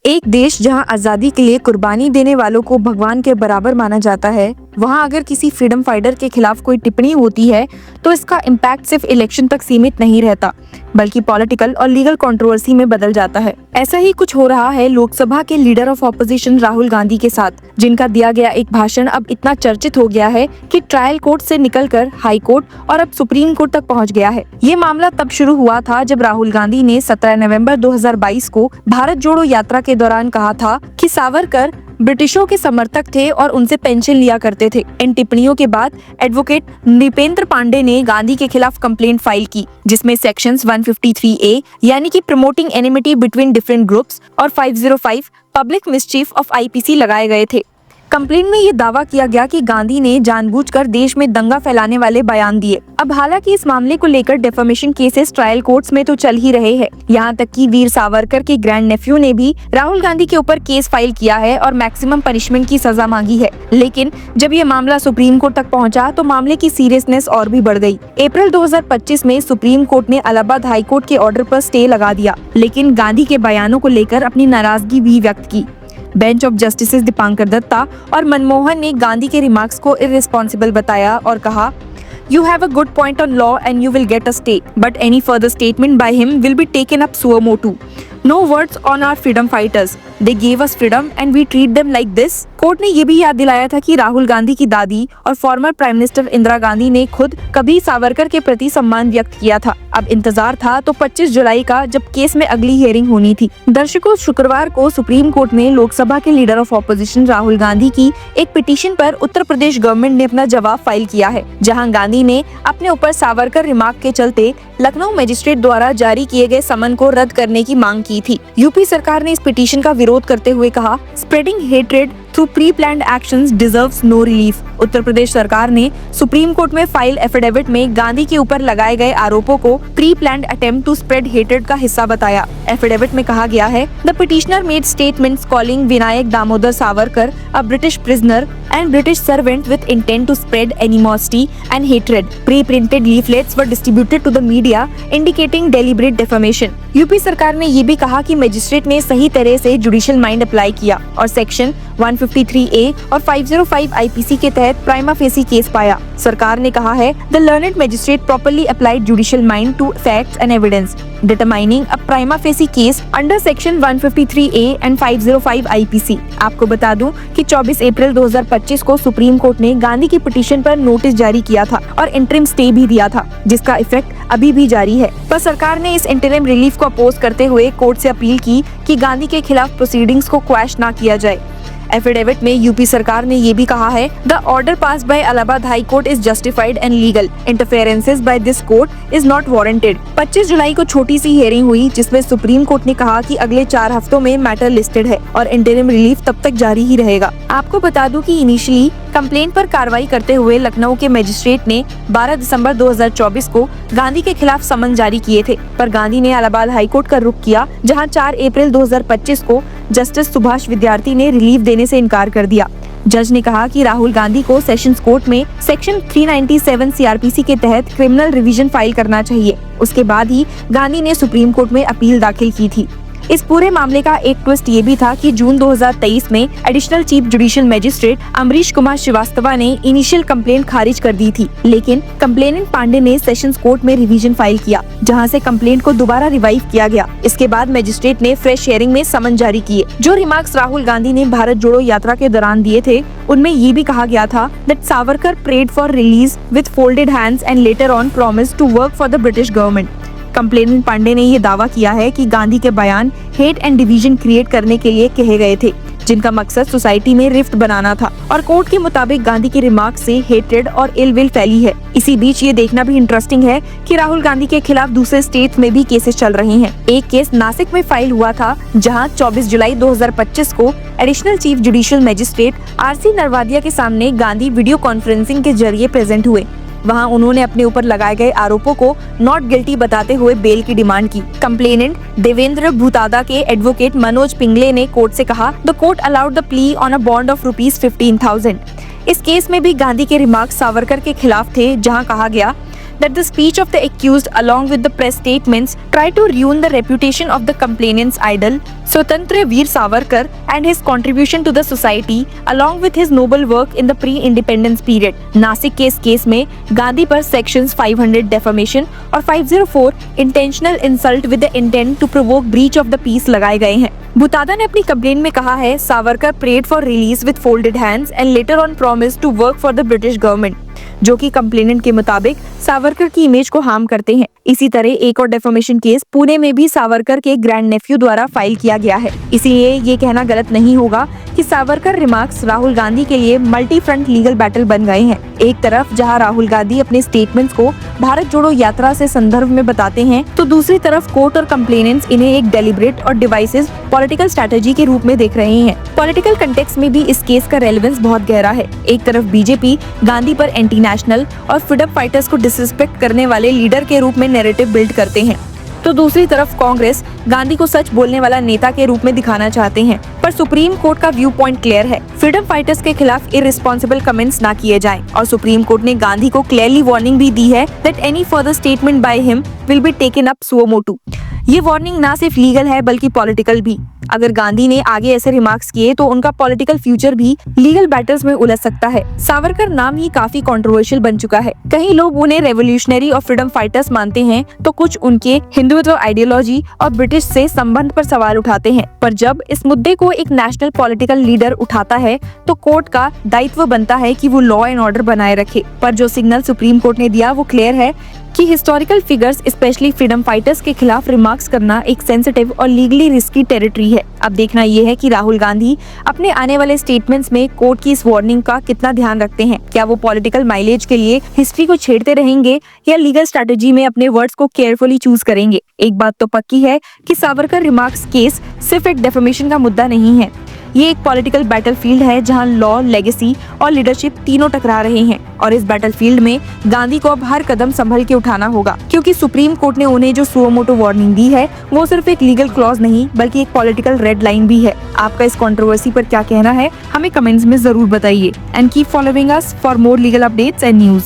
एक देश जहां आजादी के लिए कुर्बानी देने वालों को भगवान के बराबर माना जाता है, वहां अगर किसी फ्रीडम फाइटर के खिलाफ कोई टिप्पणी होती है तो इसका इम्पैक्ट सिर्फ इलेक्शन तक सीमित नहीं रहता, बल्कि पॉलिटिकल और लीगल कंट्रोवर्सी में बदल जाता है। ऐसा ही कुछ हो रहा है लोकसभा के leader of opposition Rahul Gandhi के साथ, जिनका दिया गया एक भाषण अब इतना चर्चित हो गया है कि ट्रायल कोर्ट से निकलकर हाई कोर्ट और अब सुप्रीम कोर्ट तक पहुंच गया है। ये मामला तब शुरू हुआ था जब राहुल गांधी ने 17 नवंबर 2022 को भारत जोड़ो यात्रा के दौरान कहा था कि सावरकर ब्रिटिशों के समर्थक थे और उनसे पेंशन लिया करते थे। इन टिप्पणियों के बाद एडवोकेट नृपेंद्र पांडे ने गांधी के खिलाफ कंप्लेंट फाइल की, जिसमें सेक्शंस 153A यानी कि promoting enmity between different groups और 505 पब्लिक मिसचीफ ऑफ IPC लगाए गए थे। कंप्लेंट में ये दावा किया गया कि गांधी ने जानबूझकर देश में दंगा फैलाने वाले बयान दिए। अब हालांकि इस मामले को लेकर डेफेमेशन केसेस ट्रायल कोर्ट्स में तो चल ही रहे हैं। यहाँ तक कि वीर सावरकर के ग्रैंड नेफ्यू ने भी राहुल गांधी के ऊपर केस फाइल किया है और मैक्सिमम पनिशमेंट की सजा मांगी है। लेकिन जब ये मामला सुप्रीम कोर्ट तक पहुँचा तो मामले की सीरियसनेस और भी बढ़ गयी। अप्रैल 2025 में सुप्रीम कोर्ट ने इलाहाबाद हाई कोर्ट के ऑर्डर पर स्टे लगा दिया, लेकिन गांधी के बयानों को लेकर अपनी नाराजगी भी व्यक्त की। Bench of justices Dipankar Datta और मनमोहन ने गांधी के रिमार्क्स को इररिस्पॉन्सिबल बताया और कहा, You have a good point on law and you will get a stay, but any further statement by him will be taken up suo motu. No words on our freedom fighters. They gave us freedom and we treat them like this. Court ने ये भी याद दिलाया था कि राहुल गांधी की दादी और former prime minister Indira Gandhi ने खुद कभी सावरकर के प्रति सम्मान व्यक्त किया था। अब इंतजार था तो 25 जुलाई का, जब केस में अगली हियरिंग होनी थी। दर्शकों, शुक्रवार को सुप्रीम कोर्ट में लोकसभा के leader of opposition Rahul Gandhi की एक पिटीशन पर उत्तर प्रदेश गवर्नमेंट ने अपना जवाब फाइल किया है, जहां गांधी ने अपने ऊपर सावरकर रिमार्क के चलते लखनऊ मजिस्ट्रेट द्वारा जारी किए गए समन को रद्द करने की मांग की थी। यूपी सरकार ने इस पिटीशन का विरोध करते हुए कहा, spreading hatred through pre planned actions deserves no relief. Uttar Pradesh सरकार ने सुप्रीम कोर्ट में फाइल एफिडेविट में गांधी के ऊपर लगाए गए आरोपों को pre planned attempt to spread hatred का हिस्सा बताया। एफिडेविट में कहा गया है, the petitioner made statements calling Vinayak Damodar Savarkar a British prisoner and British servant with intent to spread animosity and hatred. Pre-printed leaflets were distributed to the media indicating deliberate defamation. UP सरकार ने ये भी कहा कि मजिस्ट्रेट ने सही तरह से जुडिशियल माइंड अप्लाई किया और सेक्शन 153A और 505 IPC के तहत प्राइमा फेसी केस पाया। सरकार ने कहा है, the learned magistrate properly applied judicial mind to facts and evidence, determining a prima facie case under section 153A and 505 IPC। आपको बता दूं कि 24 अप्रैल 2025 को सुप्रीम कोर्ट ने गांधी की पिटीशन पर नोटिस जारी किया था और इंटरिम स्टे भी दिया था, जिसका इफेक्ट अभी भी जारी है। पर सरकार ने इस इंटरिम रिलीफ को अपोज करते हुए कोर्ट से अपील की कि गांधी के खिलाफ प्रोसीडिंग्स को क्वैश ना किया जाए। एफिडेविट में यूपी सरकार ने ये भी कहा है, the order passed by Allahabad high court is justified and legal. Interferences by this court is not warranted. 25 जुलाई को छोटी सी हियरिंग हुई, जिसमें सुप्रीम कोर्ट ने कहा कि अगले 4 हफ्तों में मैटर लिस्टेड है और इंटरिम रिलीफ तब तक जारी ही रहेगा। आपको बता दूं कि इनिशियली कंप्लेंट पर कार्रवाई करते हुए लखनऊ के मजिस्ट्रेट ने 12 दिसंबर 2024 को गांधी के खिलाफ समन जारी किए थे, पर गांधी ने इलाहाबाद हाई कोर्ट का रुख किया, जहां 4 अप्रैल 2025 को जस्टिस सुभाष विद्यार्थी ने रिलीफ देने से इनकार कर दिया। जज ने कहा कि राहुल गांधी को सेशंस कोर्ट में सेक्शन 397 CRPC के तहत क्रिमिनल रिवीजन फाइल करना चाहिए। उसके बाद ही गांधी ने सुप्रीम कोर्ट में अपील दाखिल की थी। इस पूरे मामले का एक ट्विस्ट ये भी था कि जून 2023 में additional chief judicial magistrate Amrish Kumar Srivastava ने इनिशियल कंप्लेंट खारिज कर दी थी, लेकिन कंप्लेनेंट पांडे ने सेशंस कोर्ट में रिवीजन फाइल किया, जहां से कंप्लेंट को दोबारा रिवाइव किया गया। इसके बाद मजिस्ट्रेट ने फ्रेश हियरिंग में समन जारी किए। जो रिमार्क्स राहुल गांधी ने भारत जोड़ो यात्रा के दौरान दिए थे, उनमें ये भी कहा गया था that Savarkar prayed for release with folded hands and later on promised to work for the British government. Complainant Pandey ने ये दावा किया है कि गांधी के बयान हेट एंड डिवीजन क्रिएट करने के लिए कहे गए थे, जिनका मकसद सोसाइटी में रिफ्ट बनाना था, और कोर्ट के मुताबिक गांधी के रिमार्क से हेट्रेड और इल विल फैली है। इसी बीच ये देखना भी इंटरेस्टिंग है कि राहुल गांधी के खिलाफ दूसरे स्टेट्स में भी केसेस चल रहे हैं। एक केस नासिक में फाइल हुआ था, जहां 24 जुलाई 2025 को additional chief judicial magistrate RC नरवादिया के सामने गांधी वीडियो कॉन्फ्रेंसिंग के जरिए प्रेजेंट हुए। वहां उन्होंने अपने ऊपर लगाए गए आरोपों को नॉट गिल्टी बताते हुए बेल की डिमांड की। कंप्लेनेंट देवेंद्र भूतादा के एडवोकेट मनोज पिंगले ने कोर्ट से कहा, the court allowed the plea on a bond of ₹15,000। इस केस में भी गांधी के रिमार्क्स सावरकर के खिलाफ थे, जहां कहा गया, that the speech of the accused along with the press statements try to ruin the reputation of the complainant's idol, Swatantra Veer Savarkar, and his contribution to the society along with his noble work in the pre-independence period. Nashik case में गांधी पर sections 500 defamation और 504 intentional insult with the intent to provoke breach of the peace लगाए गए हैं। बुतादा ने अपनी complaint में कहा है, Savarkar prayed for release with folded hands and later on promised to work for the British government, जो कि कंप्लेनेंट के मुताबिक सावरकर की इमेज को हार्म करते हैं। इसी तरह एक और डेफेमेशन केस पुणे में भी सावरकर के ग्रैंड नेफ्यू द्वारा फाइल किया गया है। इसलिए ये कहना गलत नहीं होगा कि सावरकर रिमार्क्स राहुल गांधी के लिए मल्टी फ्रंट लीगल बैटल बन गए हैं। एक तरफ जहां राहुल गांधी अपने स्टेटमेंट्स को भारत जोड़ो यात्रा से संदर्भ में बताते हैं, तो दूसरी तरफ कोर्ट और कंप्लेनेंट्स इन्हें एक डेलिब्रेट और डिवाइसिव पॉलिटिकल स्ट्रेटेजी के रूप में देख रहे हैं। पॉलिटिकल कंटेक्स्ट में भी इस केस का रेलेवेंस बहुत गहरा है। एक तरफ बीजेपी गांधी पर एंटी नेशनल और फ्रीडम फाइटर्स को डिसरिस्पेक्ट करने वाले लीडर के रूप में नैरेटिव बिल्ड करते हैं, तो दूसरी तरफ कांग्रेस गांधी को सच बोलने वाला नेता के रूप में दिखाना चाहते हैं। पर सुप्रीम कोर्ट का व्यू पॉइंट क्लियर है, फ्रीडम फाइटर्स के खिलाफ इररिस्पॉन्सिबल कमेंट्स ना किए जाएं और सुप्रीम कोर्ट ने गांधी को क्लियरली वार्निंग भी दी है that any further statement by him will be taken up suo motu. ये वार्निंग ना सिर्फ लीगल है बल्कि पॉलिटिकल भी। अगर गांधी ने आगे ऐसे रिमार्क्स किए तो उनका पॉलिटिकल फ्यूचर भी लीगल बैटल्स में उलझ सकता है। सावरकर नाम ही काफी कंट्रोवर्शियल बन चुका है। कई लोग उन्हें रेवोल्यूशनरी और फ्रीडम फाइटर्स मानते हैं, तो कुछ उनके हिंदुत्व आइडियोलॉजी और ब्रिटिश से संबंध पर सवाल उठाते हैं। पर जब इस मुद्दे को एक नेशनल पॉलिटिकल लीडर उठाता है तो कोर्ट का दायित्व बनता है कि वो लॉ एंड ऑर्डर बनाए रखे। पर जो सिग्नल सुप्रीम कोर्ट ने दिया वो क्लियर है कि historical figures specially freedom fighters के खिलाफ रिमार्क्स करना एक सेंसिटिव और लीगली रिस्की टेरिटरी है। अब देखना ये है कि राहुल गांधी अपने आने वाले स्टेटमेंट्स में कोर्ट की इस वार्निंग का कितना ध्यान रखते हैं। क्या वो पॉलिटिकल माइलेज के लिए हिस्ट्री को छेड़ते रहेंगे या लीगल स्ट्रेटेजी में अपने वर्ड्स को केयरफुली चूज करेंगे। एक बात तो पक्की है कि सावरकर रिमार्क्स केस सिर्फ एक डेफेमेशन का मुद्दा नहीं है, ये एक पॉलिटिकल बैटलफील्ड है जहां लॉ, लेगेसी और लीडरशिप तीनों टकरा रहे हैं। और इस बैटलफील्ड में गांधी को अब हर कदम संभल के उठाना होगा, क्योंकि सुप्रीम कोर्ट ने उन्हें जो सुओ मोटो वार्निंग दी है वो सिर्फ एक लीगल क्लॉज नहीं बल्कि एक पॉलिटिकल रेड लाइन भी है। आपका इस कंट्रोवर्सी पर क्या कहना है, हमें कमेंट्स में जरूर बताइए। And keep following us for more legal updates and news.